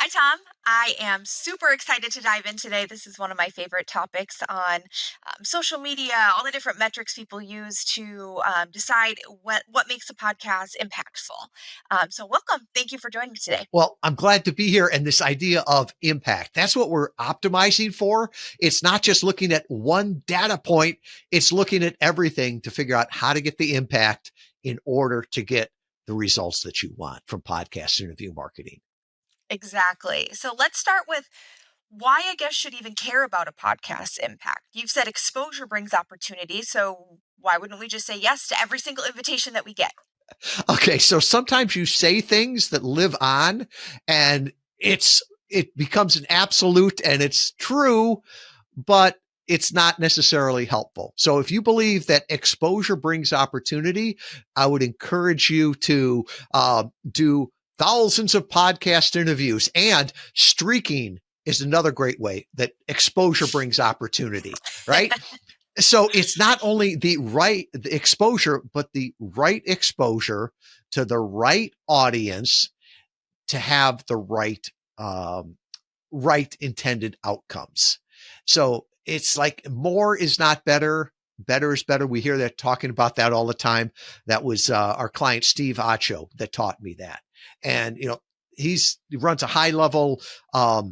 Hi, Tom. I am super excited to dive in today. This is one of my favorite topics on social media, all the different metrics people use to decide what makes a podcast impactful. So, welcome. Thank you for joining me today. Well, I'm glad to be here. And this idea of impact, that's what we're optimizing for. It's not just looking at one data point. It's looking at everything to figure out how to get the impact in order to get the results that you want from podcast interview marketing. Exactly. So, let's start with why a guest should even care about a podcast's impact. You've said exposure brings opportunity. So, why wouldn't we just say yes to every single invitation that we get? Okay. So sometimes you say things that live on and it becomes an absolute and it's true, but it's not necessarily helpful. So if you believe that exposure brings opportunity, I would encourage you to do thousands of podcast interviews, and streaking is another great way that exposure brings opportunity, right? So it's not only the exposure, but the right exposure to the right audience to have the right intended outcomes. So it's like more is not better. Better is better. We hear that talking about that all the time. That was our client, Steve Acho, that taught me that. And, he runs a high level, uh,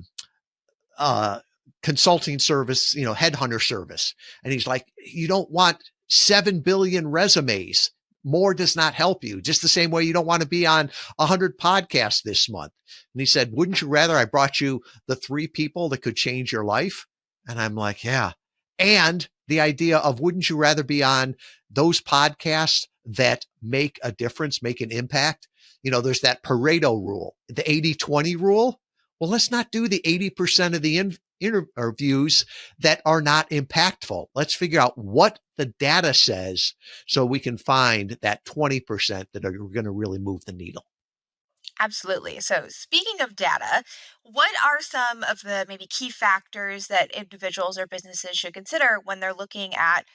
consulting service, headhunter service. And he's like, you don't want 7 billion resumes. More does not help you. Just the same way you don't want to be on 100 podcasts this month. And he said, wouldn't you rather I brought you the 3 people that could change your life? And I'm like, yeah. And the idea of wouldn't you rather be on those podcasts that make a difference, make an impact? There's that Pareto rule, the 80-20 rule. Well, let's not do the 80% of the interviews that are not impactful. Let's figure out what the data says so we can find that 20% that are going to really move the needle. Absolutely. So, speaking of data, what are some of the maybe key factors that individuals or businesses should consider when they're looking at,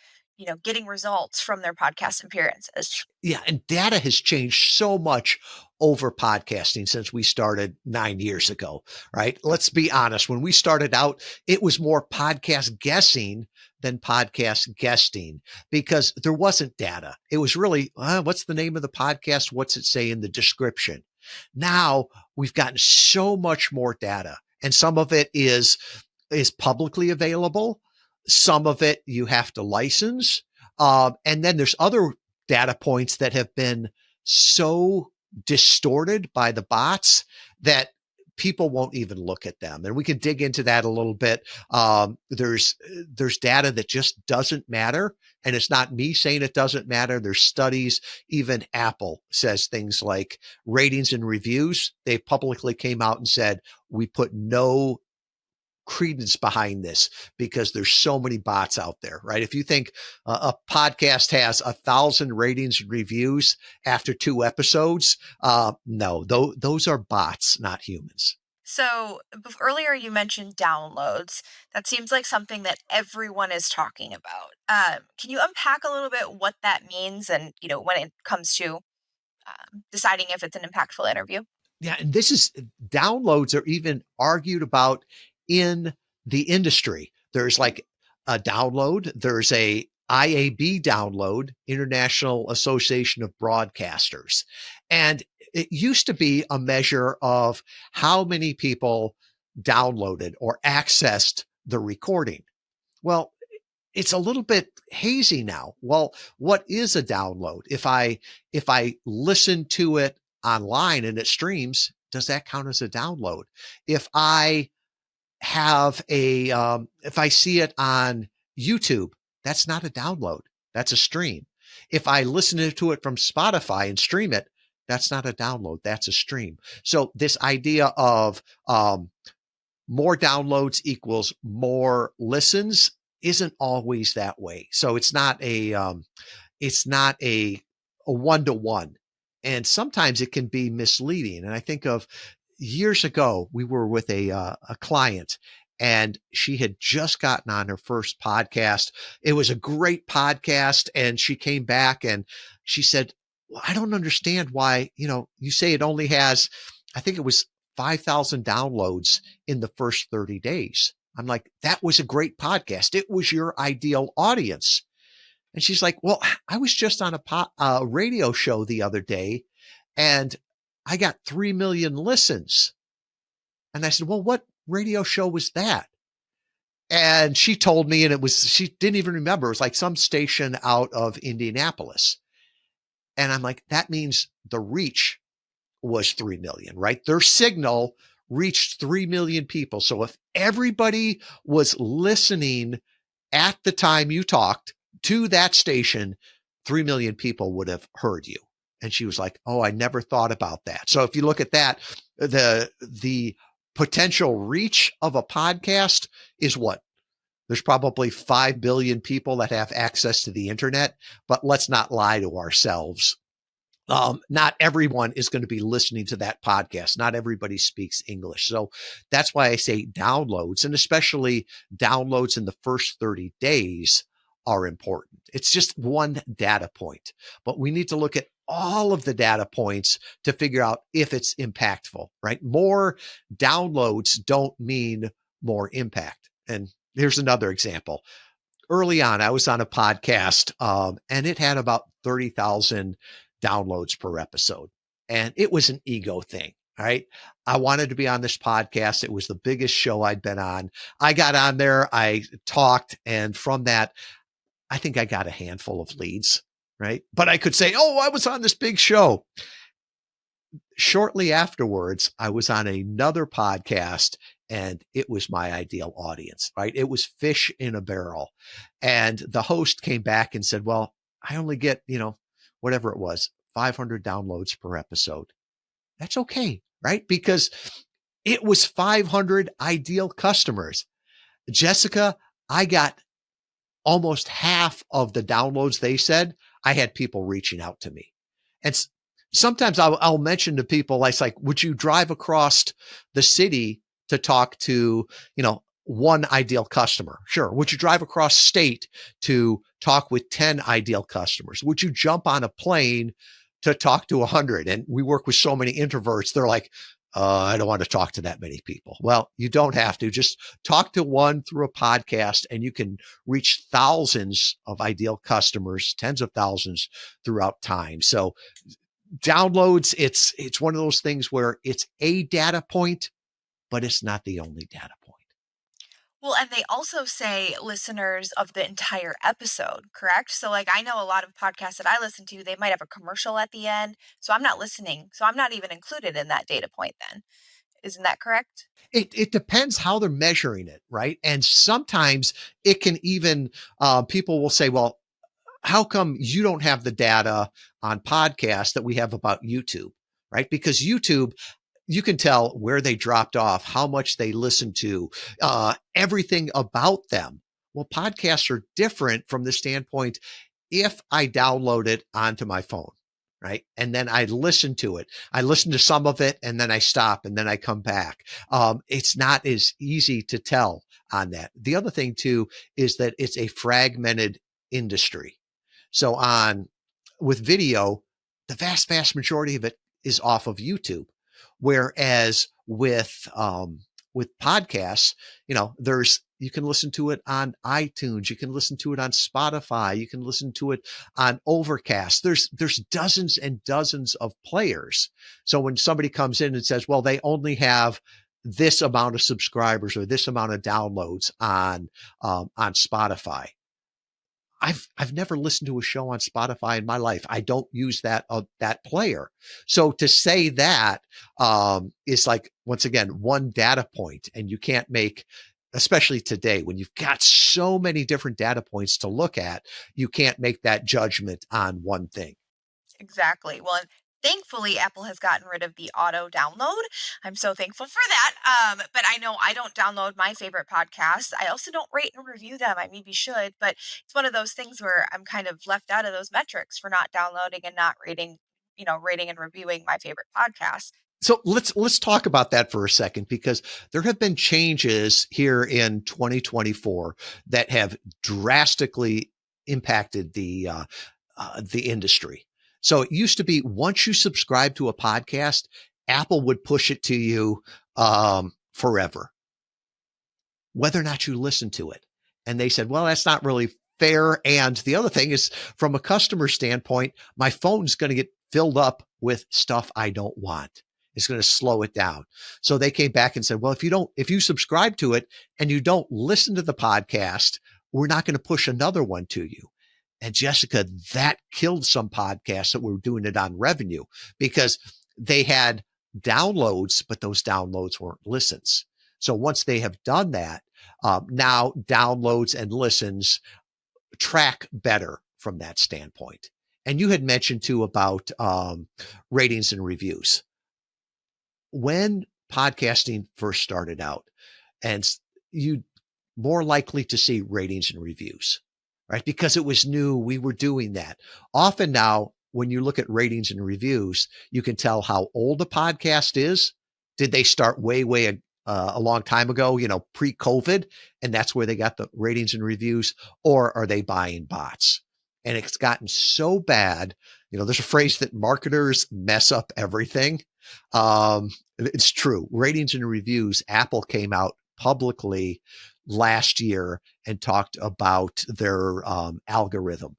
getting results from their podcast appearances? Yeah. And data has changed so much over podcasting since we started 9 years ago, right? Let's be honest. When we started out, it was more podcast guessing than podcast guesting because there wasn't data. It was really, what's the name of the podcast? What's it say in the description? Now we've gotten so much more data, and some of it is publicly available. Some of it you have to license. And then there's other data points that have been so distorted by the bots that people won't even look at them. And we can dig into that a little bit. There's data that just doesn't matter. And it's not me saying it doesn't matter. There's studies. Even Apple says things like ratings and reviews. They publicly came out and said, we put no credence behind this because there's so many bots out there, right? If you think a podcast has 1,000 ratings and reviews after 2 episodes, no, those are bots, not humans. So, earlier you mentioned downloads. That seems like something that everyone is talking about. Can you unpack a little bit what that means and, when it comes to deciding if it's an impactful interview? Yeah, and this is downloads are even argued about in the industry. There's like a download, there's a IAB download, International Association of Broadcasters. And it used to be a measure of how many people downloaded or accessed the recording. Well, it's a little bit hazy now. Well, what is a download? If I listen to it online and it streams, does that count as a download? If I have if I see it on YouTube, that's not a download. That's a stream. If I listen to it from Spotify and stream it, that's not a download. That's a stream. So this idea of more downloads equals more listens isn't always that way. So it's not a one-to-one. And sometimes it can be misleading. And I think of years ago, we were with a client and she had just gotten on her first podcast. It was a great podcast. And she came back and she said, well, I don't understand why, you say it only has, I think it was 5,000 downloads in the first 30 days. I'm like, that was a great podcast. It was your ideal audience. And she's like, well, I was just on a radio show the other day and I got 3 million listens. And I said, well, what radio show was that? And she told me, and she didn't even remember. It was like some station out of Indianapolis. And I'm like, that means the reach was 3 million, right? Their signal reached 3 million people. So if everybody was listening at the time you talked to that station, 3 million people would have heard you. And she was like, oh, I never thought about that. So if you look at that, the potential reach of a podcast is what? There's probably 5 billion people that have access to the internet, but let's not lie to ourselves. Not everyone is going to be listening to that podcast. Not everybody speaks English. So that's why I say downloads, and especially downloads in the first 30 days are important. It's just one data point, but we need to look at all of the data points to figure out if it's impactful, right? More downloads don't mean more impact. And here's another example. Early on, I was on a podcast, and it had about 30,000 downloads per episode. And it was an ego thing. All right. I wanted to be on this podcast. It was the biggest show I'd been on. I got on there, I talked, and from that, I think I got a handful of leads. Right. But I could say, oh, I was on this big show. Shortly afterwards, I was on another podcast and it was my ideal audience, right? It was fish in a barrel. And the host came back and said, well, I only get, whatever it was, 500 downloads per episode. That's okay, right? Because it was 500 ideal customers. Jessica, I got almost half of the downloads they said. I had people reaching out to me. And sometimes I'll mention to people, I like, would you drive across the city to talk to, one ideal customer? Sure. Would you drive across state to talk with 10 ideal customers? Would you jump on a plane to talk to 100? And we work with so many introverts. They're like, I don't want to talk to that many people. Well, you don't have to. Just talk to one through a podcast and you can reach thousands of ideal customers, tens of thousands throughout time. So downloads, it's one of those things where it's a data point, but it's not the only data point. Well, and they also say listeners of the entire episode, correct? So, like, I know a lot of podcasts that I listen to, they might have a commercial at the end. So, I'm not listening. So, I'm not even included in that data point then. Isn't that correct? It depends how they're measuring it, right? And sometimes it can even, people will say, well, how come you don't have the data on podcasts that we have about YouTube, right? Because YouTube, you can tell where they dropped off, how much they listened to, everything about them. Well, podcasts are different from the standpoint if I download it onto my phone, right? And then I listen to it. I listen to some of it and then I stop and then I come back. It's not as easy to tell on that. The other thing too is that it's a fragmented industry. So with video, the vast majority of it is off of YouTube. Whereas with podcasts, you can listen to it on iTunes, you can listen to it on Spotify, you can listen to it on Overcast. There's dozens and dozens of players. So when somebody comes in and says, well, they only have this amount of subscribers or this amount of downloads on Spotify. I've never listened to a show on Spotify in my life. I don't use that player. So to say that is like, once again, one data point, and you can't make, especially today when you've got so many different data points to look at, you can't make that judgment on one thing. Exactly. Well, and thankfully, Apple has gotten rid of the auto download. I'm so thankful for that. But I know I don't download my favorite podcasts. I also don't rate and review them. I maybe should, but it's one of those things where I'm kind of left out of those metrics for not downloading and not rating and reviewing my favorite podcasts. So let's talk about that for a second, because there have been changes here in 2024 that have drastically impacted the industry. So it used to be once you subscribe to a podcast, Apple would push it to you forever, whether or not you listen to it. And they said, well, that's not really fair. And the other thing is, from a customer standpoint, my phone's going to get filled up with stuff I don't want. It's going to slow it down. So they came back and said, well, if you subscribe to it and you don't listen to the podcast, we're not going to push another one to you. And Jessica, that killed some podcasts that were doing it on revenue because they had downloads, but those downloads weren't listens. So once they have done that, now downloads and listens track better from that standpoint. And you had mentioned too about ratings and reviews. When podcasting first started out, and you more likely to see ratings and reviews, right? Because it was new, we were doing that. Often now, when you look at ratings and reviews, you can tell how old a podcast is. Did they start way a long time ago, pre-COVID, and that's where they got the ratings and reviews, or are they buying bots? And it's gotten so bad. There's a phrase that marketers mess up everything. It's true. Ratings and reviews, Apple came out publicly last year and talked about their algorithm.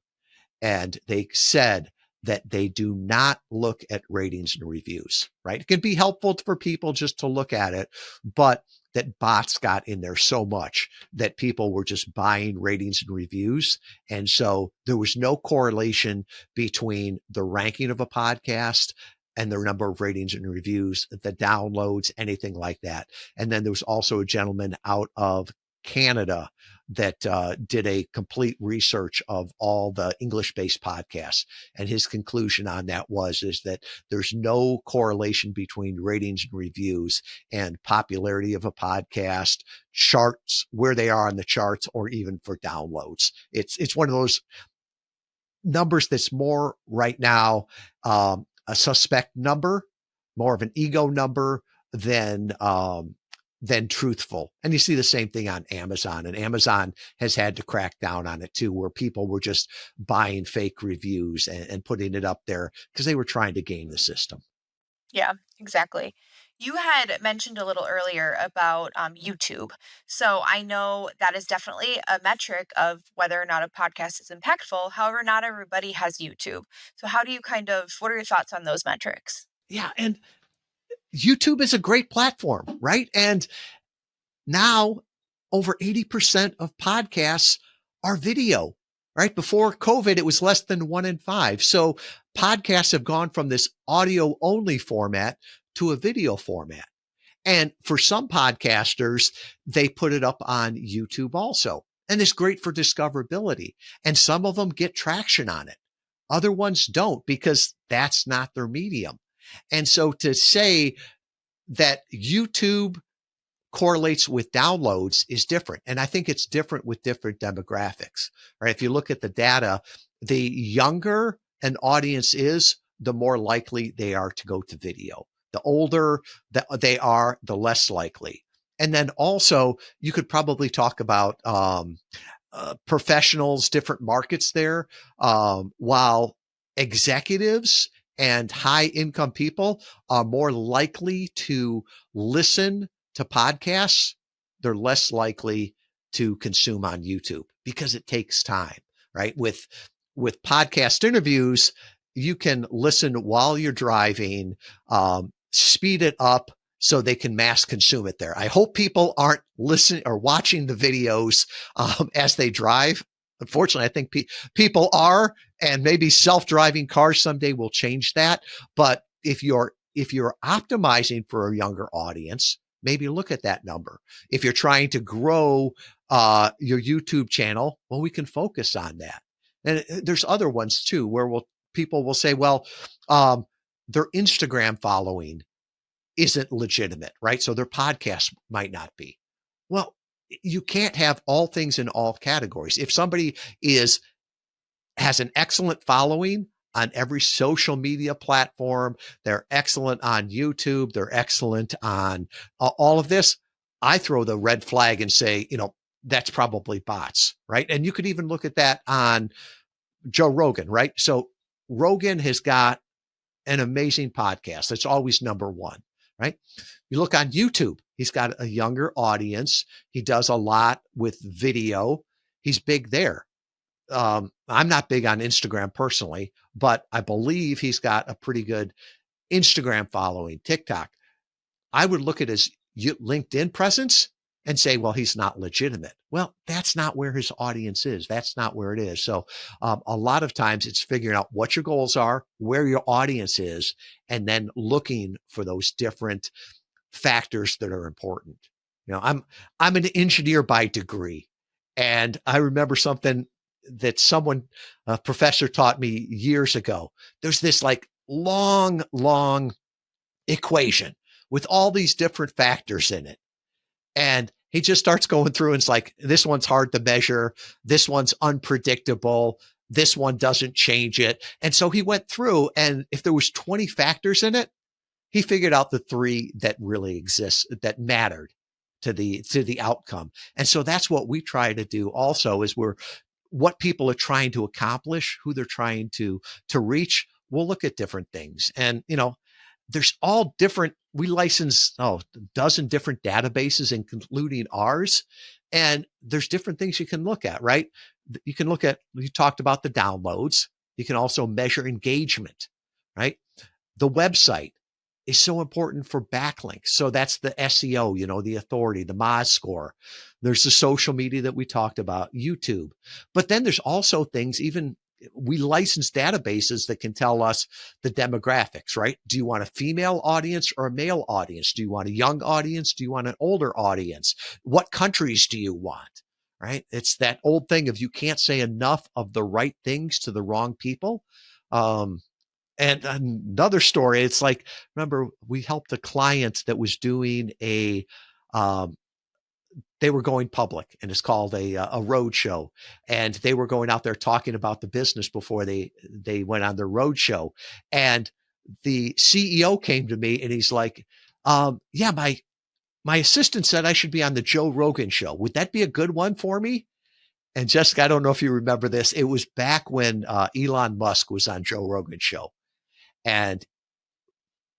And they said that they do not look at ratings and reviews, right? It can be helpful for people just to look at it, but that bots got in there so much that people were just buying ratings and reviews. And so there was no correlation between the ranking of a podcast and the number of ratings and reviews, the downloads, anything like that. And then there was also a gentleman out of Canada that did a complete research of all the English-based podcasts. And his conclusion on that is that there's no correlation between ratings and reviews and popularity of a podcast, charts, where they are on the charts, or even for downloads. It's one of those numbers that's more right now a suspect number, more of an ego number than truthful. And you see the same thing on Amazon, and Amazon has had to crack down on it too, where people were just buying fake reviews and putting it up there because they were trying to game the system. Yeah, exactly. You had mentioned a little earlier about YouTube. So I know that is definitely a metric of whether or not a podcast is impactful. However, not everybody has YouTube. So, how do you what are your thoughts on those metrics? Yeah. And YouTube is a great platform, right? And now over 80% of podcasts are video, right? Before COVID, it was less than 1 in 5. So podcasts have gone from this audio only format to a video format. And for some podcasters, they put it up on YouTube also. And it's great for discoverability. And some of them get traction on it. Other ones don't because that's not their medium. And so to say that YouTube correlates with downloads is different. And I think it's different with different demographics, right? If you look at the data, the younger an audience is, the more likely they are to go to video. The older that they are, the less likely. And then also, you could probably talk about professionals, different markets there, while executives and high income people are more likely to listen to podcasts. They're less likely to consume on YouTube because it takes time, right? With podcast interviews, you can listen while you're driving, speed it up so they can mass consume it there. I hope people aren't listening or watching the videos as they drive. Unfortunately, I think people are, and maybe self-driving cars someday will change that. But if you're optimizing for a younger audience, maybe look at that number. If you're trying to grow your YouTube channel, well, we can focus on that. And there's other ones too, where people will say, well, their Instagram following isn't legitimate, right? So their podcast might not be. Well, you can't have all things in all categories. If somebody has an excellent following on every social media platform, they're excellent on YouTube, they're excellent on all of this, I throw the red flag and say, that's probably bots, right? And you could even look at that on Joe Rogan, right? So Rogan has got an amazing podcast. That's always number one, right? You look on YouTube, he's got a younger audience. He does a lot with video. He's big there. I'm not big on Instagram personally, but I believe he's got a pretty good Instagram following, TikTok. I would look at his LinkedIn presence and say, well, he's not legitimate. Well, that's not where his audience is. That's not where it is. So a lot of times it's figuring out what your goals are, where your audience is, and then looking for those different factors that are important. I'm an engineer by degree, and I remember something that a professor taught me years ago. There's this like long equation with all these different factors in it. And he just starts going through and it's like, this one's hard to measure. This one's unpredictable. This one doesn't change it. And so he went through, and if there was 20 factors in it, he figured out the three that really exist that mattered to the outcome. And so that's what we try to do also, is what people are trying to accomplish, who they're trying to reach. We'll look at different things. And there's all different. We license a dozen different databases, including ours. And there's different things you can look at, right? You can look at, you talked about the downloads. You can also measure engagement, right? The website is so important for backlinks. So that's the SEO, the authority, the Moz score. There's the social media that we talked about, YouTube. But then there's also things, even we license databases that can tell us the demographics, right? Do you want a female audience or a male audience? Do you want a young audience? Do you want an older audience? What countries do you want? Right? It's that old thing of you can't say enough of the right things to the wrong people. And another story, it's like, remember, we helped a client that was doing um, they were going public, and it's called a road show. And they were going out there talking about the business before they went on their road show. And the CEO came to me and he's like, yeah, my assistant said I should be on the Joe Rogan show. Would that be a good one for me? And Jessica, I don't know if you remember this. It was back when Elon Musk was on Joe Rogan's show. And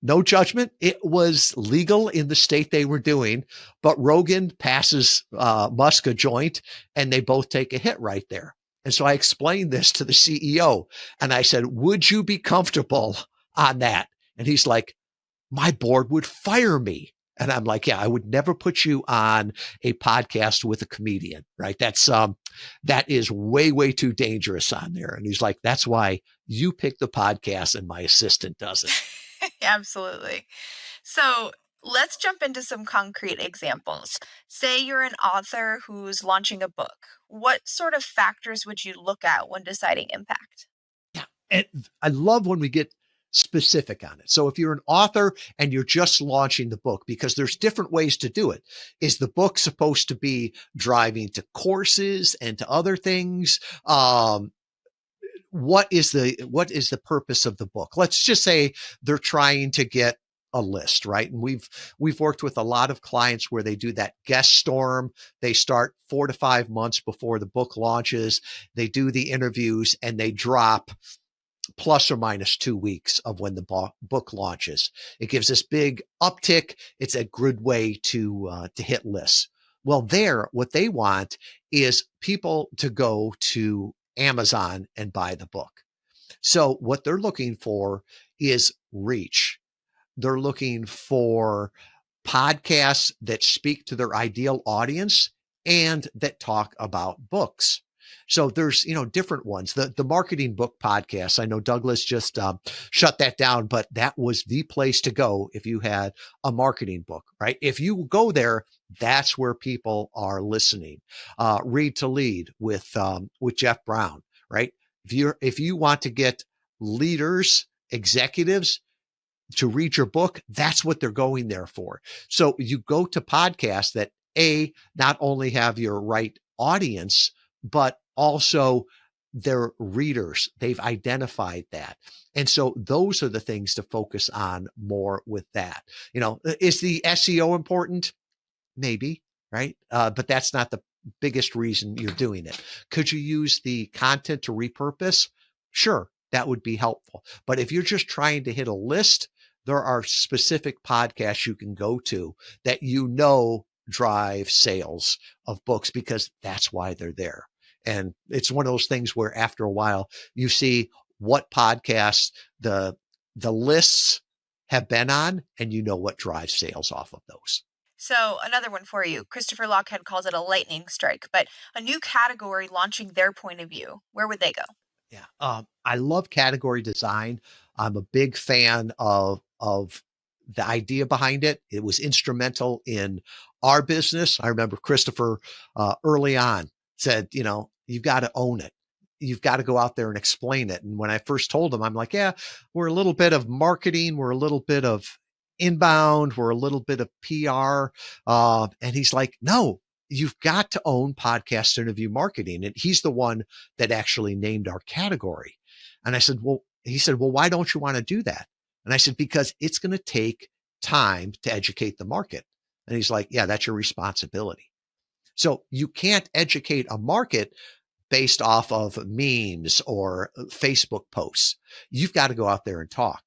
no judgment. It was legal in the state they were doing, but Rogan passes Musk a joint and they both take a hit right there. And so I explained this to the CEO and I said, would you be comfortable on that? And he's like, my board would fire me. And I'm like, yeah, I would never put you on a podcast with a comedian, right? That is way too dangerous on there. And he's like, that's why you pick the podcast and my assistant doesn't. Absolutely. So let's jump into some concrete examples. Say you're an author who's launching a book. What sort of factors would you look at when deciding impact? Yeah. And I love when we get specific on it. So if you're an author and you're just launching the book, because there's different ways to do it. Is the book supposed to be driving to courses and to other things? What is the purpose of the book? Let's just say they're trying to get a list, right? And we've worked with a lot of clients where they do that guest storm. They start 4 to 5 months before the book launches. They do the interviews and they drop plus or minus 2 weeks of when the book launches. It gives this big uptick. It's a good way to hit lists. Well, what they want is people to go to Amazon and buy the book. So what they're looking for is reach. They're looking for podcasts that speak to their ideal audience and that talk about books. So there's, different ones. The marketing book podcast. I know Douglas just shut that down, but that was the place to go if you had a marketing book, right? If you go there, that's where people are listening. Read to Lead with Jeff Brown, right? If you want to get leaders, executives to read your book, that's what they're going there for. So you go to podcasts that not only have your right audience, but also their readers. They've identified that. And so those are the things to focus on more with that. Is the SEO important? Maybe, right? But that's not the biggest reason you're doing it. Could you use the content to repurpose? Sure. that would be helpful. But if you're just trying to hit a list, there are specific podcasts you can go to that drive sales of books because that's why they're there. And it's one of those things where after a while you see what podcasts the lists have been on and you know what drives sales off of those. So, another one for you. Christopher Lochhead calls it a lightning strike, but a new category launching their point of view. Where would they go? Yeah. I love category design. I'm a big fan of the idea behind it. It was instrumental in our business. I remember Christopher early on said, you've got to own it. You've got to go out there and explain it. And when I first told him, I'm like, yeah, we're a little bit of marketing, we're a little bit of inbound, we're a little bit of PR. And he's like, no, you've got to own podcast interview marketing. And he's the one that actually named our category. And I said, he said, well, why don't you want to do that? And I said, because it's going to take time to educate the market. And he's like, yeah, that's your responsibility. So you can't educate a market based off of memes or Facebook posts. You've got to go out there and talk.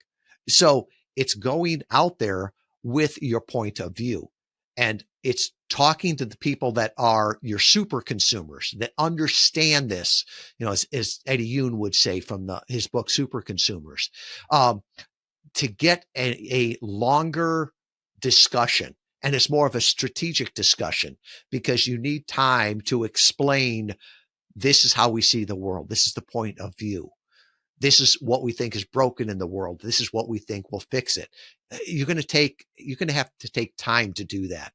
So it's going out there with your point of view. And it's talking to the people that are your super consumers that understand this, as Eddie Yoon would say from his book, Super Consumers, to get a longer discussion. And it's more of a strategic discussion because you need time to explain this is how we see the world. This is the point of view. This is what we think is broken in the world. This is what we think will fix it. You're going to have to take time to do that.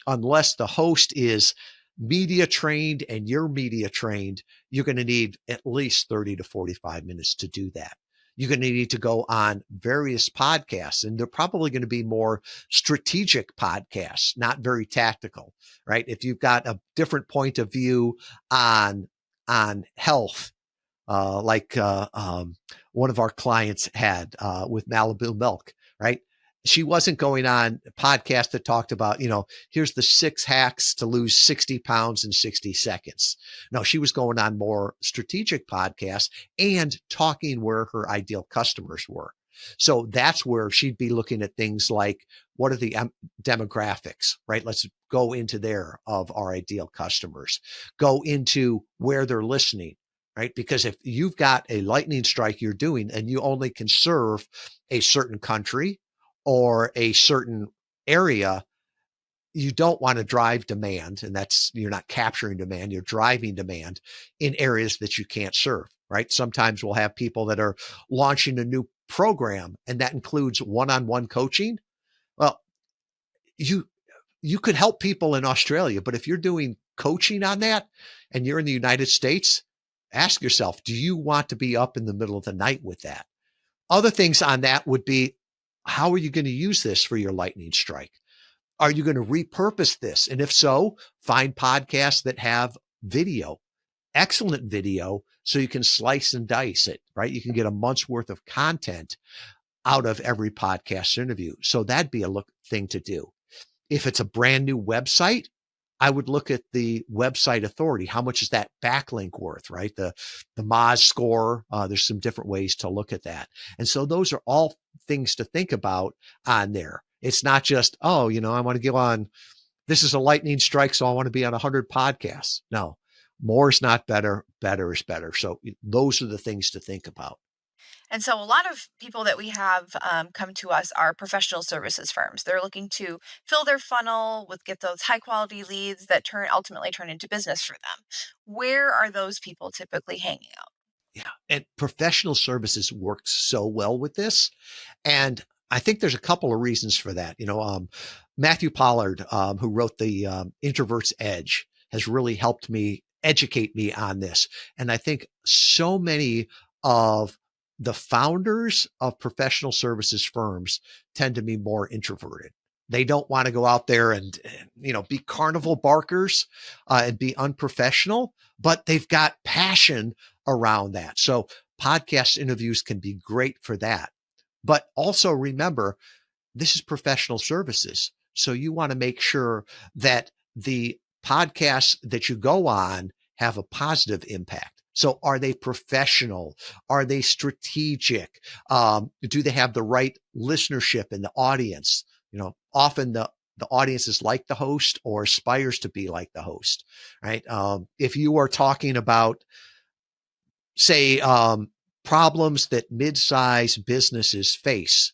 Unless the host is media trained and you're media trained, you're going to need at least 30 to 45 minutes to do that. You're going to need to go on various podcasts, and they're probably going to be more strategic podcasts, not very tactical, right? If you've got a different point of view on health, like one of our clients had with Malibu Milk, right? She wasn't going on a podcast that talked about, here's the 6 hacks to lose 60 pounds in 60 seconds. No, she was going on more strategic podcasts and talking where her ideal customers were. So that's where she'd be looking at things like, what are the demographics, right? Let's go into there of our ideal customers, go into where they're listening, right? Because if you've got a lightning strike you're doing and you only can serve a certain country or a certain area, you don't want to drive demand. And you're not capturing demand, you're driving demand in areas that you can't serve, right? Sometimes we'll have people that are launching a new program and that includes one-on-one coaching. Well, you could help people in Australia, but if you're doing coaching on that and you're in the United States, ask yourself, do you want to be up in the middle of the night with that? Other things on that would be, how are you going to use this for your lightning strike? Are you going to repurpose this? And if so, find podcasts that have video, excellent video, so you can slice and dice it, right? You can get a month's worth of content out of every podcast interview. So that'd be a thing to do. If it's a brand new website, I would look at the website authority. How much is that backlink worth, right? The Moz score. There's some different ways to look at that. And so those are all things to think about on there. It's not just, I want to go on, this is a lightning strike, so I want to be on 100 podcasts. No, more is not better. Better is better. So those are the things to think about. And so, a lot of people that we have come to us are professional services firms. They're looking to fill their funnel get those high quality leads that ultimately turn into business for them. Where are those people typically hanging out? Yeah. And professional services works so well with this. And I think there's a couple of reasons for that. Matthew Pollard, who wrote the Introvert's Edge, has really helped me educate me on this. And I think so many of the founders of professional services firms tend to be more introverted. They don't want to go out there and be carnival barkers and be unprofessional, but they've got passion around that. So podcast interviews can be great for that. But also remember, this is professional services. So you want to make sure that the podcasts that you go on have a positive impact. So are they professional? Are they strategic? Do they have the right listenership in the audience? Often the audience is like the host or aspires to be like the host, right? If you are talking about, say, problems that mid-sized businesses face,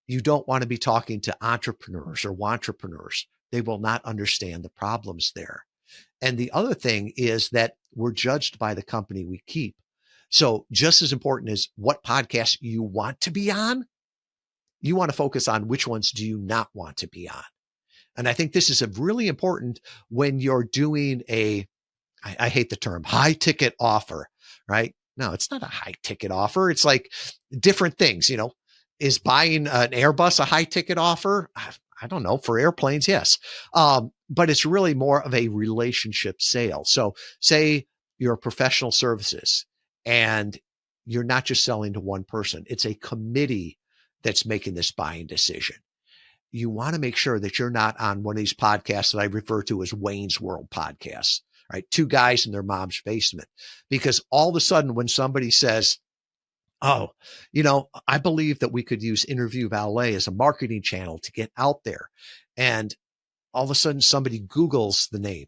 you don't want to be talking to entrepreneurs or wantrepreneurs. They will not understand the problems there. And the other thing is that we're judged by the company we keep. So just as important as what podcast you want to be on, you want to focus on which ones do you not want to be on. And I think this is a really important when you're doing I hate the term high ticket offer, right? No, it's not a high ticket offer. It's like different things, is buying an Airbus a high ticket offer? I don't know. For airplanes, yes. But it's really more of a relationship sale. So say you're professional services and you're not just selling to one person. It's a committee that's making this buying decision. You want to make sure that you're not on one of these podcasts that I refer to as Wayne's World podcasts, right? Two guys in their mom's basement. Because all of a sudden, when somebody says, oh, I believe that we could use Interview Valet as a marketing channel to get out there. And all of a sudden, somebody Googles the name.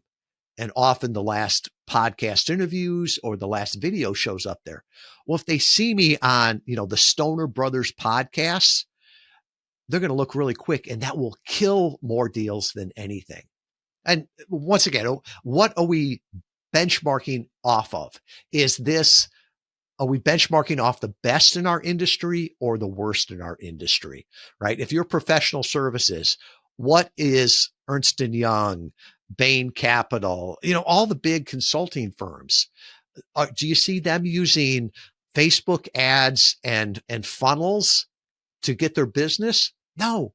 And often the last podcast interviews or the last video shows up there. Well, if they see me on, the Stoner Brothers podcasts, they're going to look really quick, and that will kill more deals than anything. And once again, what are we benchmarking off of? Are we benchmarking off the best in our industry or the worst in our industry, right? If you're professional services, what is Ernst & Young, Bain Capital, all the big consulting firms? Do you see them using Facebook ads and funnels to get their business? No,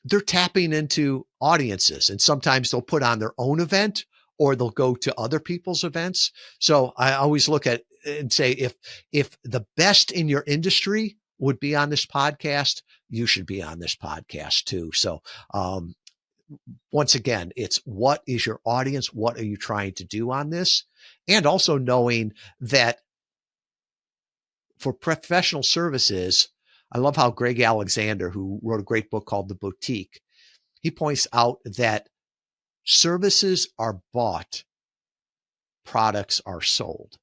they're tapping into audiences, and sometimes they'll put on their own event or they'll go to other people's events. So I always look at and say, if the best in your industry would be on this podcast, you should be on this podcast too. So once again, it's what is your audience? What are you trying to do on this? And also knowing that for professional services, I love how Greg Alexander, who wrote a great book called The Boutique, he points out that services are bought, products are sold.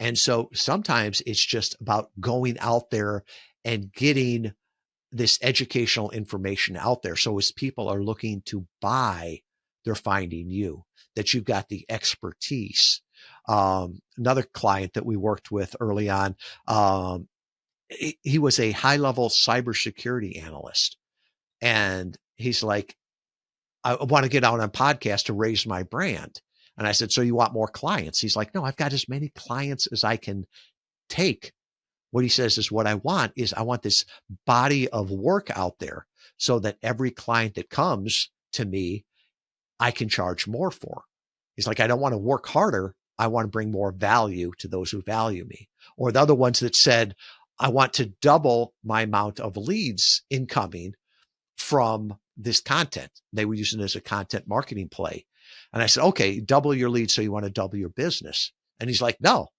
And so sometimes it's just about going out there and getting this educational information out there. So as people are looking to buy, they're finding you, that you've got the expertise. Another client that we worked with early on, he was a high-level cybersecurity analyst. And he's like, I want to get out on a podcast to raise my brand. And I said, so you want more clients? He's like, no, I've got as many clients as I can take. What he says is what I want this body of work out there so that every client that comes to me, I can charge more for. He's like, I don't want to work harder. I want to bring more value to those who value me. Or the other ones that said, I want to double my amount of leads incoming from this content. They were using it as a content marketing play. And I said, okay, double your leads. So you want to double your business. And he's like, no,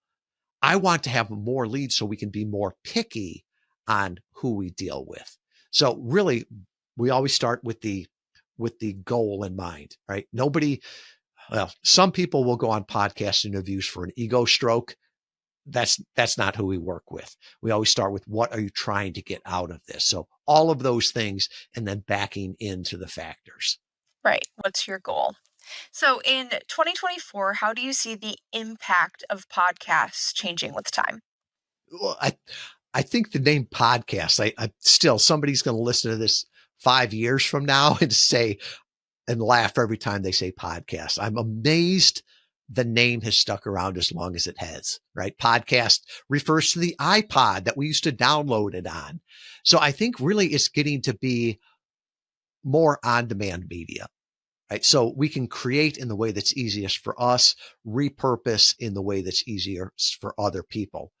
I want to have more leads so we can be more picky on who we deal with. So really, we always start with the goal in mind, right? Some people will go on podcast interviews for an ego stroke. That's not who we work with. We always start with what are you trying to get out of this? So all of those things, and then backing into the factors. Right. What's your goal? So in 2024, how do you see the impact of podcasts changing with time? Well, I think the name podcast, I still, somebody's going to listen to this 5 years from now and say, and laugh every time they say podcast. I'm amazed the name has stuck around as long as it has, right? Podcast refers to the iPod that we used to download it on. So I think really it's getting to be more on-demand media, right? So we can create in the way that's easiest for us, repurpose in the way that's easier for other people.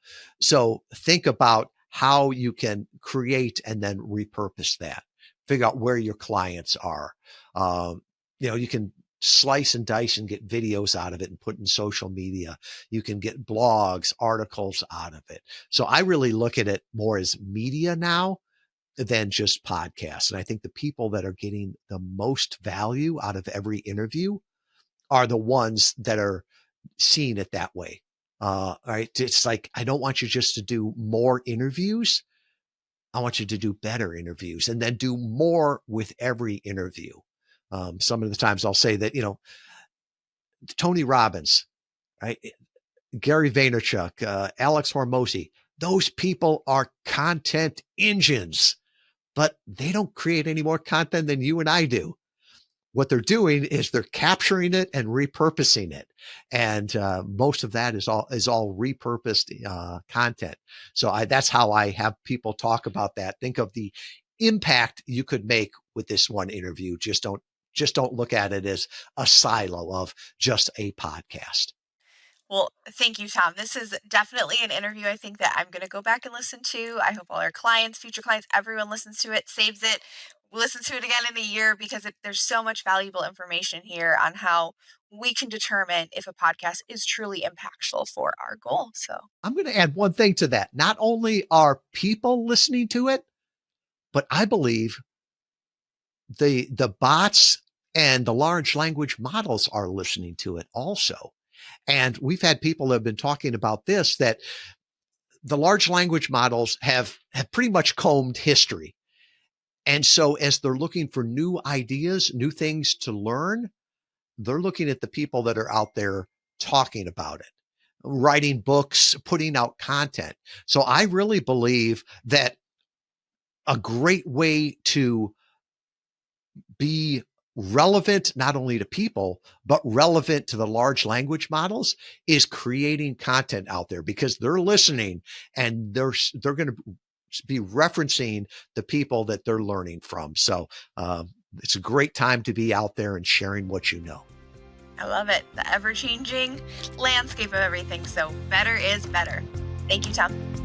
So think about how you can create and then repurpose that. Figure out where your clients are. You can slice and dice and get videos out of it and put in social media. You can get blogs, articles out of it. So I really look at it more as media now than just podcasts. And I think the people that are getting the most value out of every interview are the ones that are seeing it that way. Right. It's like, I don't want you just to do more interviews. I want you to do better interviews and then do more with every interview. Some of the times I'll say that, Tony Robbins, right? Gary Vaynerchuk, Alex Hormozy, those people are content engines, but they don't create any more content than you and I do. What they're doing is they're capturing it and repurposing it, and most of that is all repurposed content. So that's how I have people talk about that. Think of the impact you could make with this one interview. Just don't look at it as a silo of just a podcast. Well, thank you, Tom. This is definitely an interview I think that I'm going to go back and listen to. I hope all our clients, future clients, everyone listens to it, saves it, listens to it again in a year because there's so much valuable information here on how we can determine if a podcast is truly impactful for our goal. So, I'm going to add one thing to that. Not only are people listening to it, but I believe the bots and the large language models are listening to it also. And we've had people that have been talking about this, that the large language models have pretty much combed history. And so as they're looking for new ideas, new things to learn, they're looking at the people that are out there talking about it, writing books, putting out content. So I really believe that a great way to be relevant not only to people but relevant to the large language models is creating content out there, because they're listening and they're going to be referencing the people that they're learning from. So it's a great time to be out there and sharing what you know. I love it. The ever changing landscape of everything. So, better is better. Thank you, Tom.